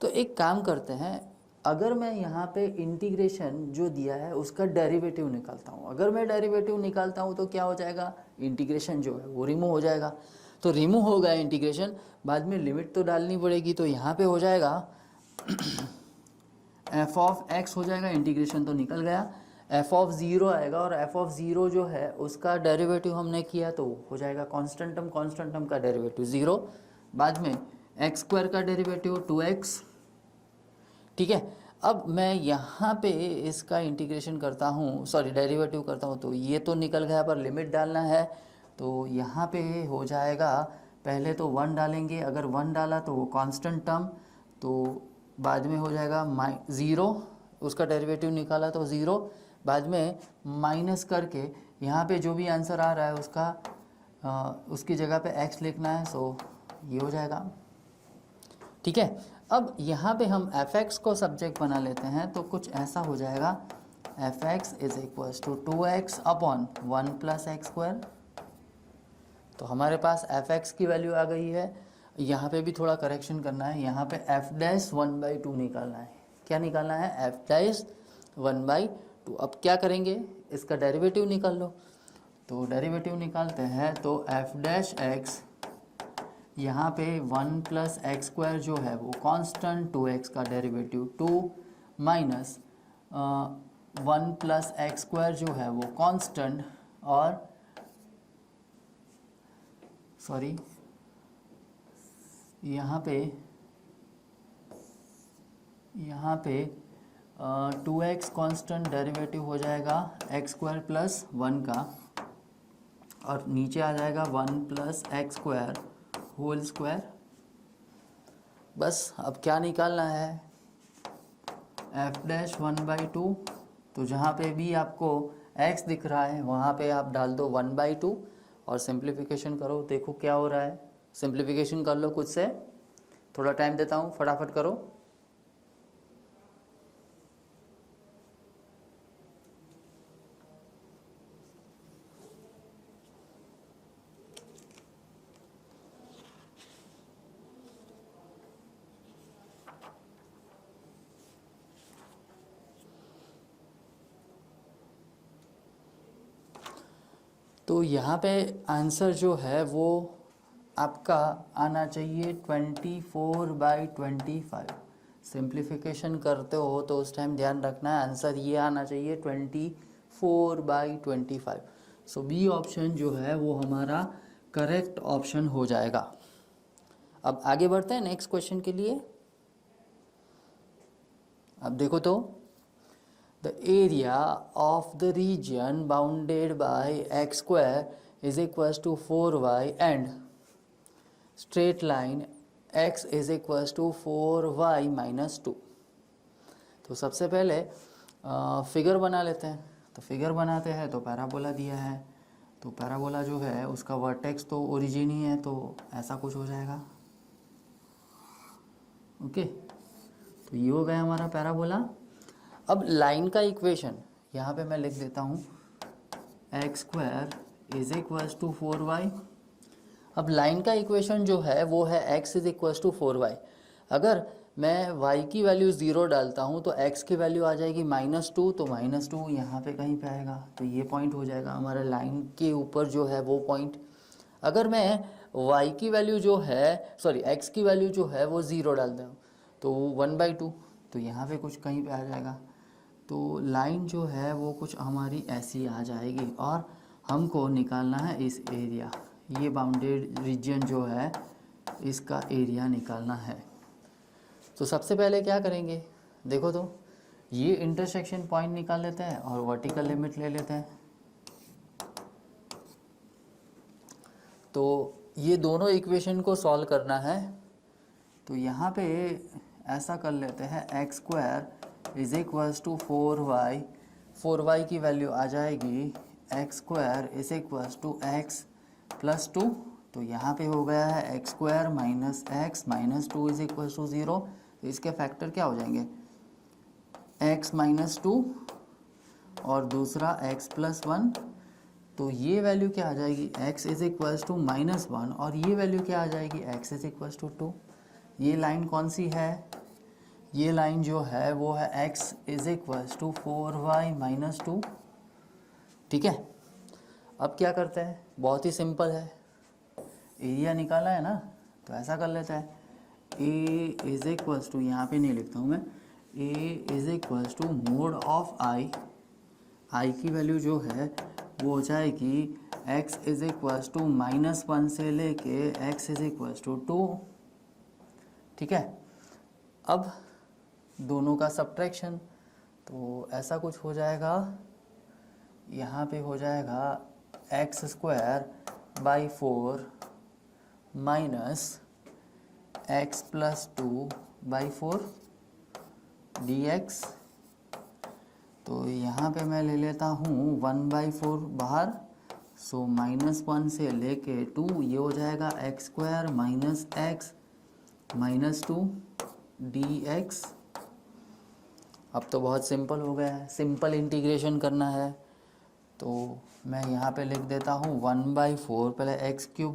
तो एक काम करते हैं, अगर मैं यहाँ पे इंटीग्रेशन जो दिया है उसका डेरिवेटिव निकालता हूँ, अगर मैं डेरिवेटिव निकालता हूँ तो क्या हो जाएगा, इंटीग्रेशन जो है वो रिमूव हो जाएगा। तो रिमूव हो गया इंटीग्रेशन, बाद में लिमिट तो डालनी पड़ेगी, तो यहाँ पे हो जाएगा एफ ऑफ एक्स हो जाएगा, इंटीग्रेशन तो निकल गया, एफ ऑफ ज़ीरो आएगा, और एफ ऑफ ज़ीरो जो है उसका डेरिवेटिव हमने किया तो हो जाएगा कांस्टेंट टर्म का डेरिवेटिव ज़ीरो, बाद में एक्स स्क्वायर का डेरिवेटिव 2x। ठीक है, अब मैं यहाँ पे इसका इंटीग्रेशन करता हूँ, सॉरी डेरिवेटिव करता हूँ, तो ये तो निकल गया, पर लिमिट डालना है, तो यहाँ पे हो जाएगा, पहले तो 1 डालेंगे, अगर 1 डाला तो वो कांस्टेंट टर्म, तो बाद में हो जाएगा ज़ीरो, उसका डेरिवेटिव निकाला तो ज़ीरो, बाद में माइनस करके यहाँ पे जो भी आंसर आ रहा है उसकी जगह पे x लिखना है, सो ये हो जाएगा। ठीक है, अब यहाँ पे हम fx को सब्जेक्ट बना लेते हैं, तो कुछ ऐसा हो जाएगा, fx is equals to 2x upon 1 plus x square. तो हमारे पास fx की वैल्यू आ गई है, यहाँ पे भी थोड़ा करेक्शन करना है, यहाँ पे f डैश 1/2 निकालना है। क्या निकालना है? f dash 1/2। अब क्या करेंगे, इसका डेरिवेटिव निकाल लो, तो डेरिवेटिव निकालते हैं, तो f डैश x, यहाँ पे 1 प्लस एक्स स्क्वायर जो है वो कांस्टेंट, 2x का derivative 2 minus 1 plus x square जो है वो कांस्टेंट, और सॉरी यहाँ पे 2x कांस्टेंट डेरिवेटिव हो जाएगा एक्स स्क्वायर प्लस 1 का, और नीचे आ जाएगा 1 plus x square whole square. बस अब क्या निकालना है, f डैश 1/2, तो जहाँ पे भी आपको x दिख रहा है वहाँ पे आप डाल दो 1/2 और सिंप्लीफिकेशन करो, देखो क्या हो रहा है। सिंप्लीफिकेशन कर लो खुद से, थोड़ा टाइम देता हूँ, फटाफट करो। तो यहाँ पे आंसर जो है वो आपका आना चाहिए 24/25। सिंप्लीफिकेशन करते हो तो उस टाइम ध्यान रखना है, आंसर ये आना चाहिए 24/25। सो बी ऑप्शन जो है वो हमारा करेक्ट ऑप्शन हो जाएगा। अब आगे बढ़ते हैं नेक्स्ट क्वेश्चन के लिए। अब देखो तो, the area of the region bounded by x square is equals to 4y and straight line x is equals to 4y minus 2। तो सबसे पहले फिगर बना लेते हैं। तो फिगर बनाते हैं तो पैराबोला दिया है, तो पैराबोला जो है उसका वर्टेक्स तो ओरिजिन ही है, तो ऐसा कुछ हो जाएगा। ओके, तो ये हो गया हमारा पैराबोला। अब लाइन का इक्वेशन यहाँ पे मैं लिख देता हूँ, x square is equals to 4y। अब लाइन का इक्वेशन जो है वो है x is equals to 4y। अगर मैं y की वैल्यू 0 डालता हूँ तो x की वैल्यू आ जाएगी -2, तो -2 यहाँ पे कहीं पे आएगा, तो ये पॉइंट हो जाएगा हमारा लाइन के ऊपर जो है वो पॉइंट। अगर मैं y की वैल्यू जो है, सॉरी x की वैल्यू जो है वो 0 डालता हूँ तो 1/2, तो यहाँ पे कुछ कहीं पे आ जाएगा। तो लाइन जो है वो कुछ हमारी ऐसी आ जाएगी, और हमको निकालना है इस एरिया, ये बाउंडेड रीजन जो है इसका एरिया निकालना है। तो सबसे पहले क्या करेंगे, देखो तो ये इंटरसेक्शन पॉइंट निकाल लेते हैं और वर्टिकल लिमिट ले लेते हैं। तो ये दोनों इक्वेशन को सॉल्व करना है, तो यहाँ पे ऐसा कर लेते हैं, x square is equals to 4y, 4y की वैल्यू आ जाएगी x square is equals to x plus 2, तो यहाँ पे हो गया है x square minus x minus 2 is equals to 0। तो इसके फैक्टर क्या हो जाएंगे, x माइनस 2 और दूसरा x प्लस 1, तो ये वैल्यू क्या आ जाएगी, x इज इक्वल्स टू -1, और ये वैल्यू क्या आ जाएगी, x इज इक्वल्स टू 2। ये लाइन कौन सी है, ये लाइन जो है वो है x is equals to 4y minus 2। ठीक है, अब क्या करते हैं, बहुत ही सिंपल है, एरिया निकाला है ना, तो ऐसा कर लेता है, ए इज इक्वल्स टू, यहाँ पे नहीं लिखता हूँ मैं, a is equals to mod of I, I की वैल्यू जो है वो हो जाएगी x इज इक्वल्स टू -1 से लेके x इज इक्वल्स टू 2। ठीक है, अब दोनों का सब्ट्रैक्शन, तो ऐसा कुछ हो जाएगा, यहाँ पे हो जाएगा x²/4 माइनस x+2/4 dx। तो यहाँ पे मैं ले लेता हूँ 1/4 बाहर, सो -1 से लेके 2, ये हो जाएगा x² minus x minus 2 dx। अब तो बहुत सिंपल हो गया है, सिंपल इंटीग्रेशन करना है, तो मैं यहाँ पे लिख देता हूँ 1/4 पहले x³,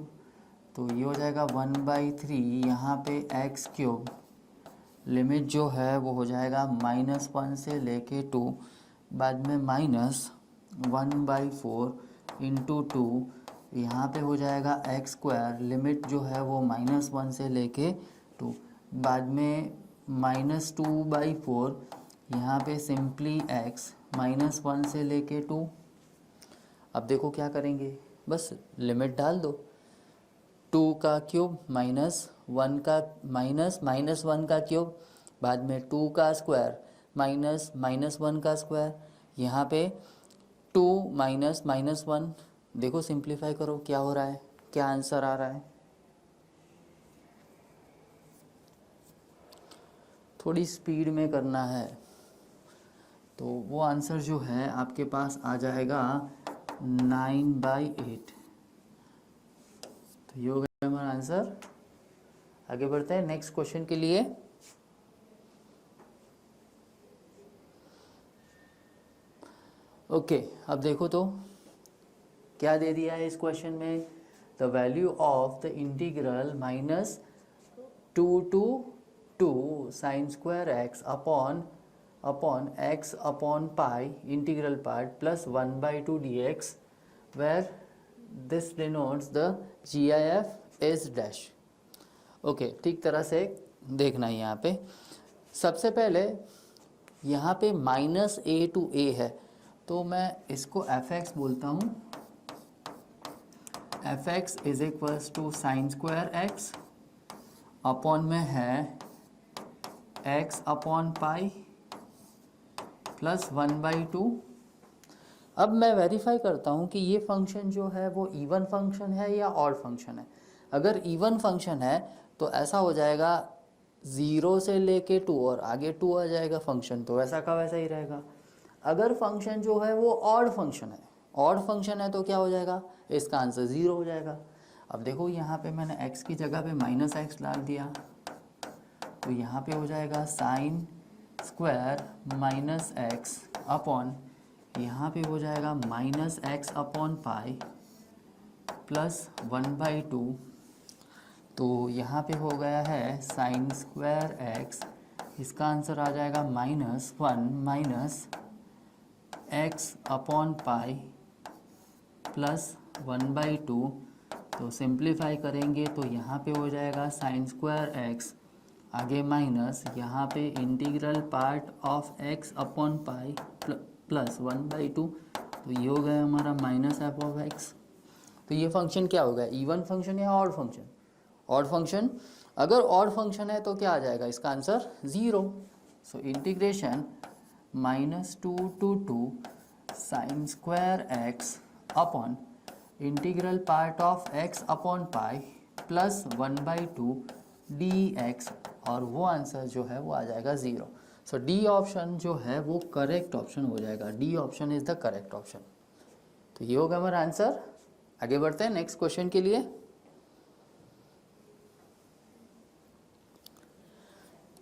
तो ये हो जाएगा 1/3, यहाँ पे x³, लिमिट जो है वो हो जाएगा -1 से लेके 2, बाद में -1/4 इंटू 2, यहाँ पे हो जाएगा x², लिमिट जो है वो -1 से लेके 2, बाद में -2/4, यहाँ पे सिंपली x, -1 से लेके 2। अब देखो क्या करेंगे, बस लिमिट डाल दो, 2 का क्यूब -1 का -1 का क्यूब, बाद में 2 का स्क्वायर -1 का स्क्वायर, यहाँ पे 2 -1, देखो सिंप्लीफाई करो क्या हो रहा है, क्या आंसर आ रहा है। थोड़ी स्पीड में करना है, तो वो आंसर जो है आपके पास आ जाएगा 9/8। तो ये हो गया हमारा आंसर। आगे बढ़ते हैं नेक्स्ट क्वेश्चन के लिए। ओके, अब देखो तो क्या दे दिया है इस क्वेश्चन में, the value of the integral -2 to 2 sin² x upon x upon pi integral part plus 1/2 dx, where this denotes the GIF is dash। Okay, ठीक तरह से देखना है यहाँ पे। सबसे पहले यहाँ पे -a to a है, तो मैं इसको fx बोलता हूँ, fx is equals to sin² x upon में है x अपॉन पाई प्लस 1/2। अब मैं वेरीफाई करता हूँ कि ये फंक्शन जो है वो इवन फंक्शन है या ऑड फंक्शन है। अगर इवन फंक्शन है तो ऐसा हो जाएगा 0 से लेके 2 और आगे 2 आ जाएगा फंक्शन, तो वैसा का वैसा ही रहेगा। अगर फंक्शन जो है वो ऑड फंक्शन है तो क्या हो जाएगा, इसका आंसर 0 हो जाएगा। अब देखो यहाँ पे मैंने x की जगह पे -x डाल दिया, तो यहाँ पे हो जाएगा sin² -x अपॉन, यहाँ पे हो जाएगा -x अपॉन पाई प्लस 1/2, तो यहाँ पे हो गया है sin² x, इसका आंसर आ जाएगा -1 minus x upon pi plus 1/2। तो सिंप्लीफाई करेंगे तो यहाँ पे हो जाएगा sin² x, आगे माइनस, यहाँ पे integral part of x upon pi plus 1/2, तो ये हो गया हमारा -f(x). तो ये फंक्शन क्या होगा, इवन फंक्शन या ऑड फंक्शन, ऑड फंक्शन। अगर ऑड फंक्शन है तो क्या आ जाएगा, इसका answer 0। So integration -2 to 2 sin² x upon integral part of x upon pi plus 1/2 dx, और वो आंसर जो है वो आ जाएगा 0। सो डी ऑप्शन जो है वो करेक्ट ऑप्शन हो जाएगा, D option is the correct option. तो ये होगा हमारा आंसर। आगे बढ़ते हैं नेक्स्ट क्वेश्चन के लिए।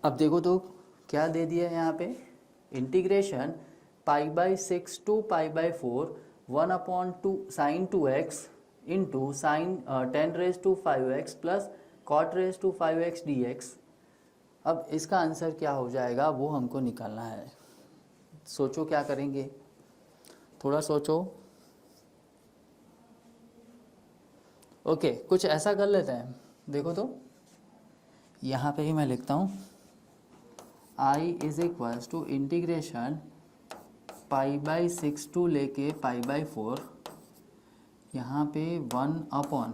अब देखो तो क्या दे दिया है यहाँ पे, integration π/6 to π/4 1/2 sin 2x into sin 10⁵ plus cot⁵5x dx। अब इसका आंसर क्या हो जाएगा वो हमको निकालना है। सोचो क्या करेंगे, थोड़ा सोचो। ओके कुछ ऐसा कर लेते हैं, देखो तो यहाँ पे ही मैं लिखता हूँ I is equals to integration π/6 to लेके π/4, यहाँ पे 1/,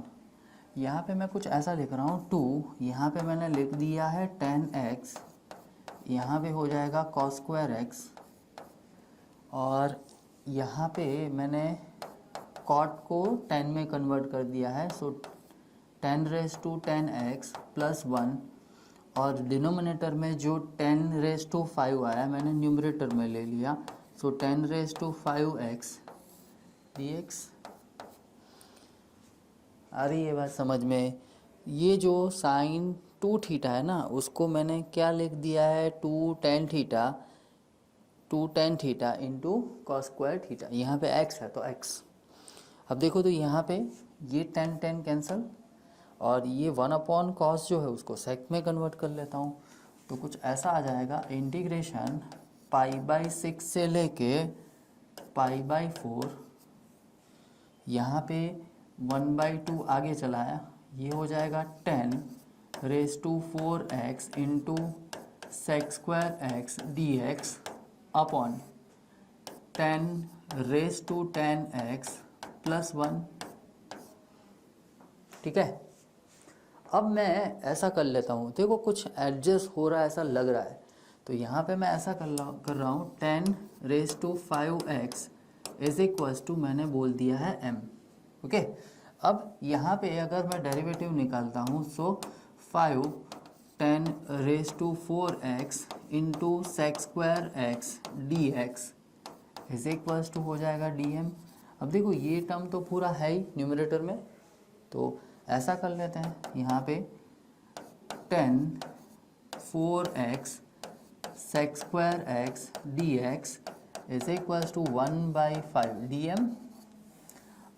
यहाँ पे मैं कुछ ऐसा लिख रहा हूँ 2, यहाँ पे मैंने लिख दिया है 10x, यहाँ पे हो जाएगा cos²x, और यहाँ पे मैंने cot को 10 में कन्वर्ट कर दिया है, सो 10⁻10x प्लस 1, और डिनोमिनेटर में जो 10⁵ आया मैंने न्यूमरेटर में ले लिया, सो 10⁵x dx। आ रही है बात समझ में? ये जो साइन 2 थीटा है ना, उसको मैंने क्या लिख दिया है 2 tan theta into cos² theta, यहाँ पे x है तो x। अब देखो तो यहाँ पे ये tan कैंसल, और ये 1/cos जो है उसको sec में कन्वर्ट कर लेता हूँ, तो कुछ ऐसा आ जाएगा इंटीग्रेशन π/6 से लेके π/4, यहाँ पे 1/2 आगे चलाया, ये हो जाएगा 10⁻4x into sec² dx upon 10⁻10x plus 1। ठीक है, अब मैं ऐसा कर लेता हूँ, देखो कुछ एडजस्ट हो रहा है ऐसा लग रहा है, तो यहाँ पे मैं ऐसा कर रहा हूँ 10⁵x इज इक्वल्स टू मैंने बोल दिया है m। ओके, अब यहाँ पे अगर मैं डेरिवेटिव निकालता हूँ, so 5 10⁻4x into sec² dx is equals to हो जाएगा dm। अब देखो ये टर्म तो पूरा है ही न्यूमरेटर में, तो ऐसा कर लेते हैं, यहाँ पे 10⁴x sec² dx is equals to 1/5 dm।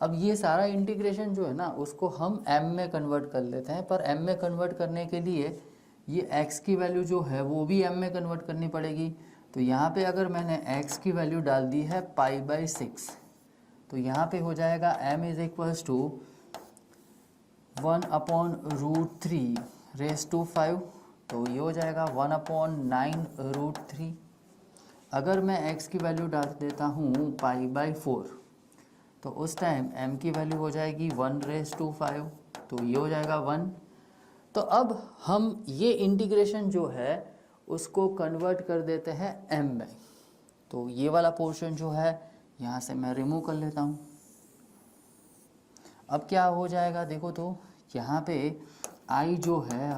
अब ये सारा इंटीग्रेशन जो है ना उसको हम m में कन्वर्ट कर लेते हैं, पर m में कन्वर्ट करने के लिए ये x की वैल्यू जो है वो भी m में कन्वर्ट करनी पड़ेगी। तो यहाँ पे अगर मैंने x की वैल्यू डाल दी है π/6, तो यहाँ पे हो जाएगा m इज इक्वल्स टू 1/√3⁵, तो ये हो जाएगा 1/9√3। अगर मैं x की वैल्यू डाल देता हूँ π/4, तो उस टाइम m की वैल्यू हो जाएगी 1/5, तो ये हो जाएगा 1। तो अब हम ये इंटीग्रेशन जो है उसको कन्वर्ट कर देते हैं m में, तो ये वाला पोर्शन जो है यहाँ से मैं रिमूव कर लेता हूँ। अब क्या हो जाएगा, देखो तो यहाँ पे i जो है,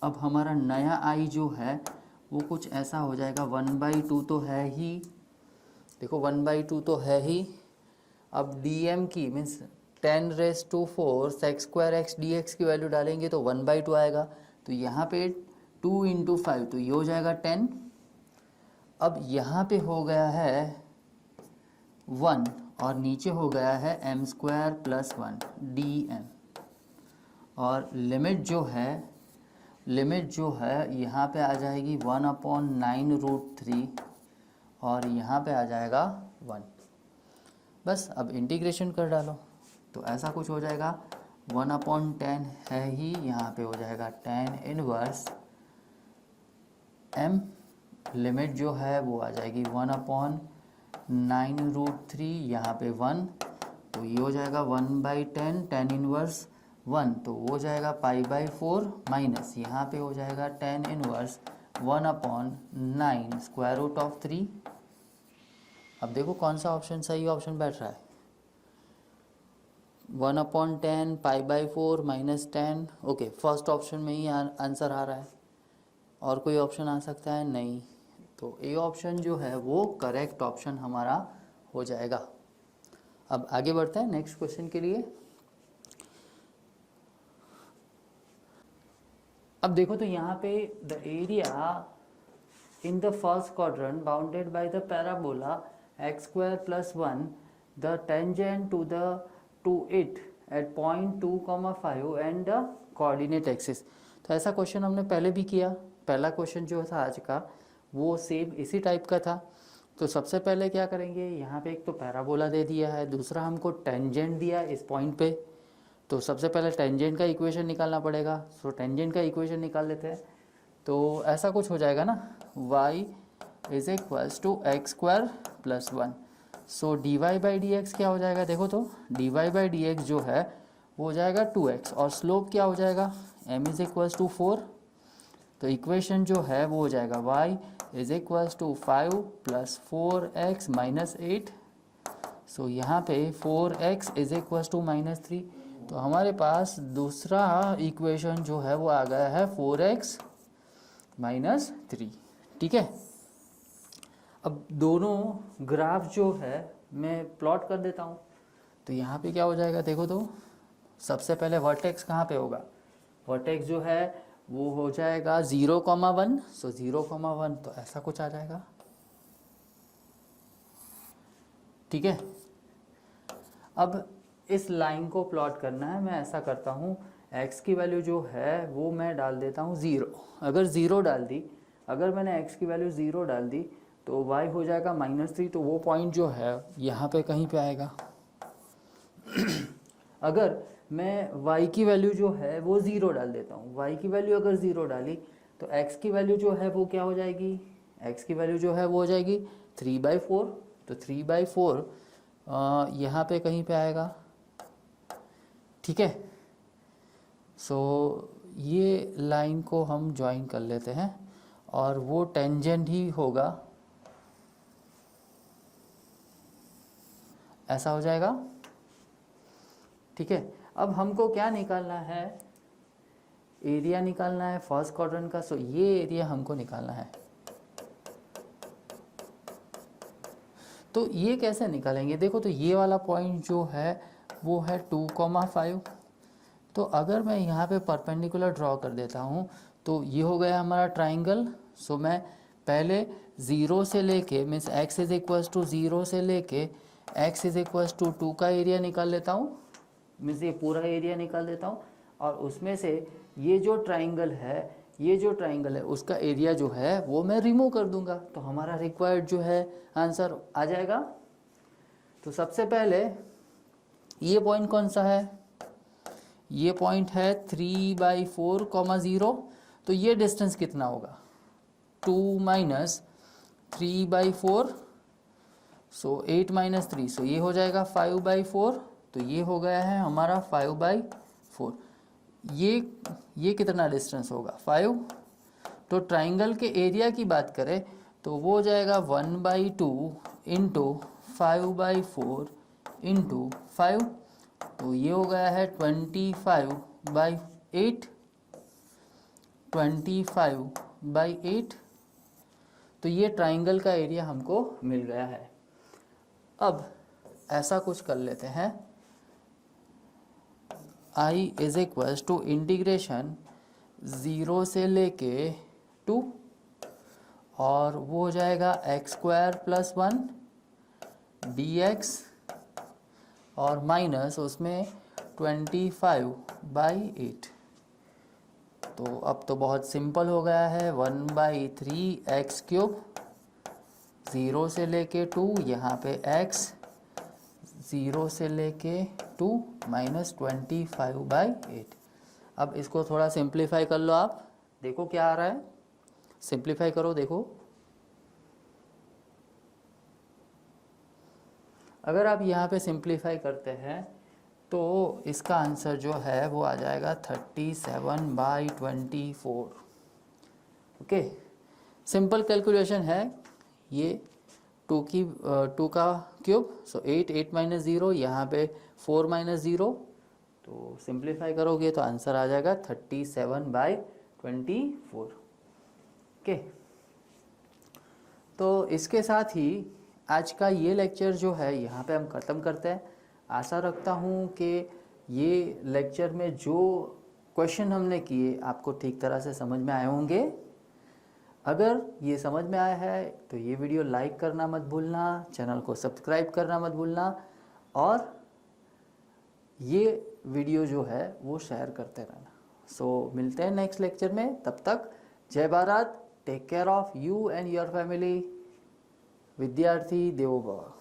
अब हमारा नया i जो है वो कुछ ऐसा हो जाएगा 1/2 तो है ही, देखो 1/2 तो है ही। अब dm की मीन्स 10⁻4 sec² dx की वैल्यू डालेंगे तो 1/2 आएगा, तो यहाँ पे 2 × 5 तो ये हो जाएगा 10। अब यहाँ पे हो गया है 1 और नीचे हो गया है m² + 1 dm, और लिमिट जो है यहाँ पे आ जाएगी 1/9√3 और यहाँ पे आ जाएगा 1। बस अब इंटीग्रेशन कर डालो तो ऐसा कुछ हो जाएगा, 1/10 है ही, यहाँ पे हो जाएगा tan इनवर्स m, लिमिट जो है वो आ जाएगी 1/9√3, यहाँ पे 1, तो ये हो जाएगा 1/10 tan इनवर्स 1, तो वो हो जाएगा π/4 माइनस यहाँ पे हो जाएगा tan इनवर्स 1/9√3। अब देखो कौन सा ऑप्शन सही ऑप्शन बैठ रहा है, 1/10 π/4 माइनस 10। ओके, फर्स्ट ऑप्शन में ही आंसर आ रहा है, और कोई ऑप्शन आ सकता है नहीं, तो ए ऑप्शन जो है वो करेक्ट ऑप्शन हमारा हो जाएगा। अब आगे बढ़ते हैं नेक्स्ट क्वेश्चन के लिए। अब देखो तो यहाँ पे the area in the first quadrant bounded by the parabola x² + 1, the tangent to it at point 2,5 and the coordinate axis। तो ऐसा क्वेश्चन हमने पहले भी किया, पहला क्वेश्चन जो था आज का वो सेम इसी टाइप का था। तो सबसे पहले क्या करेंगे, यहाँ पे एक तो पैराबोला दे दिया है, दूसरा हमको टेंजेंट दिया इस पॉइंट पे, तो सबसे पहले टेंजेंट का इक्वेशन निकालना पड़ेगा। सो टेंजेंट का इक्वेशन निकाल लेते हैं। तो ऐसा कुछ हो जाएगा ना, y is equals to x square plus 1। So d y by d x क्या हो जाएगा, देखो तो d y by d x जो है वो हो जाएगा 2x, और स्लोप क्या हो जाएगा, m इज इक्वल्स टू 4। तो इक्वेशन जो है वो हो जाएगा y is equals to 5 plus 4x minus 8। So यहाँ पे 4x is equals to minus 3। तो हमारे पास दूसरा इक्वेशन जो है वो आ गया है 4x माइनस 3। ठीक है, अब दोनों ग्राफ जो है मैं प्लॉट कर देता हूँ। तो यहाँ पे क्या हो जाएगा, देखो तो सबसे पहले वर्टेक्स कहाँ पे होगा, वर्टेक्स जो है वो हो जाएगा 0,1। सो 0,1 तो ऐसा कुछ आ जाएगा। ठीक है, अब इस लाइन को प्लॉट करना है। मैं ऐसा करता हूँ, x की वैल्यू जो है वो मैं डाल देता हूँ 0। अगर 0 डाल दी, अगर मैंने x की वैल्यू 0 डाल दी तो y हो जाएगा -3। तो वो पॉइंट जो है यहाँ पे कहीं पे आएगा। अगर मैं y की वैल्यू जो है वो 0 डाल देता हूँ, y की वैल्यू अगर 0 डाली तो x की वैल्यू जो है वो क्या हो जाएगी, x की वैल्यू जो है वो हो जाएगी 3/4। तो 3/4 यहाँ पे कहीं पे आएगा। ठीक है, सो ये लाइन को हम ज्वाइन कर लेते हैं और वो टेंजेंट ही होगा, ऐसा हो जाएगा। ठीक है, अब हमको क्या निकालना है, एरिया निकालना है फर्स्ट क्वाड्रेंट का। सो ये एरिया हमको निकालना है। तो ये कैसे निकालेंगे, देखो तो ये वाला पॉइंट जो है वो है 2,5। तो अगर मैं यहाँ पे परपेंडिकुलर ड्रॉ कर देता हूँ तो ये हो गया हमारा ट्राइंगल। सो मैं पहले 0 से लेके means x is equals to 0 से लेके x इज इक्वल्स टू 2 का एरिया निकाल लेता हूँ, मीन्स ये पूरा एरिया निकाल देता हूँ। और उसमें से ये जो ट्राइंगल है, ये जो ट्राइंगल है उसका एरिया जो है वो मैं रिमूव कर दूंगा। तो हमारा रिक्वायर्ड जो है आंसर आ जाएगा। तो सबसे पहले ये पॉइंट कौन सा है, ये पॉइंट है 3/4, 0। तो ये डिस्टेंस कितना होगा, 2 माइनस 3/4। सो 8 माइनस 3, सो ये हो जाएगा 5/4। तो ये हो गया है हमारा 5/4। ये कितना डिस्टेंस होगा, 5। तो ट्राइंगल के एरिया की बात करें तो वो हो जाएगा 1/2 इंटू 5/4 इंटू 5। तो ये हो गया है 25/8, 25/8। तो ये ट्राइंगल का एरिया हमको मिल गया है। अब ऐसा कुछ कर लेते हैं, I is equals to integration 0 से लेके 2, और वो हो जाएगा x² प्लस 1 dx, और माइनस उसमें 25/8। तो अब तो बहुत सिंपल हो गया है, 1/3x³, 0 से लेके 2, यहाँ पे x, 0 से लेके 2 माइनस 25/8। अब इसको थोड़ा सिंप्लीफाई कर लो आप, देखो क्या आ रहा है, सिंप्लीफाई करो देखो। अगर आप यहाँ पे सिंप्लीफाई करते हैं तो इसका आंसर जो है वो आ जाएगा 37/24। ओके, सिंपल कैलकुलेशन है ये। 2 का क्यूब, सो 8 माइनस 0, यहाँ पे 4 माइनस 0। तो सिंप्लीफाई करोगे तो आंसर आ जाएगा 37/24। ओके, तो इसके साथ ही आज का ये लेक्चर जो है यहाँ पे हम ख़त्म करते हैं। आशा रखता हूँ कि ये लेक्चर में जो क्वेश्चन हमने किए आपको ठीक तरह से समझ में आए होंगे। अगर ये समझ में आया है तो ये वीडियो लाइक करना मत भूलना, चैनल को सब्सक्राइब करना मत भूलना, और ये वीडियो जो है वो शेयर करते रहना। सो मिलते हैं नेक्स्ट लेक्चर में, तब तक जय Bharat, take care of you and your family. विद्यार्थी देवोभव।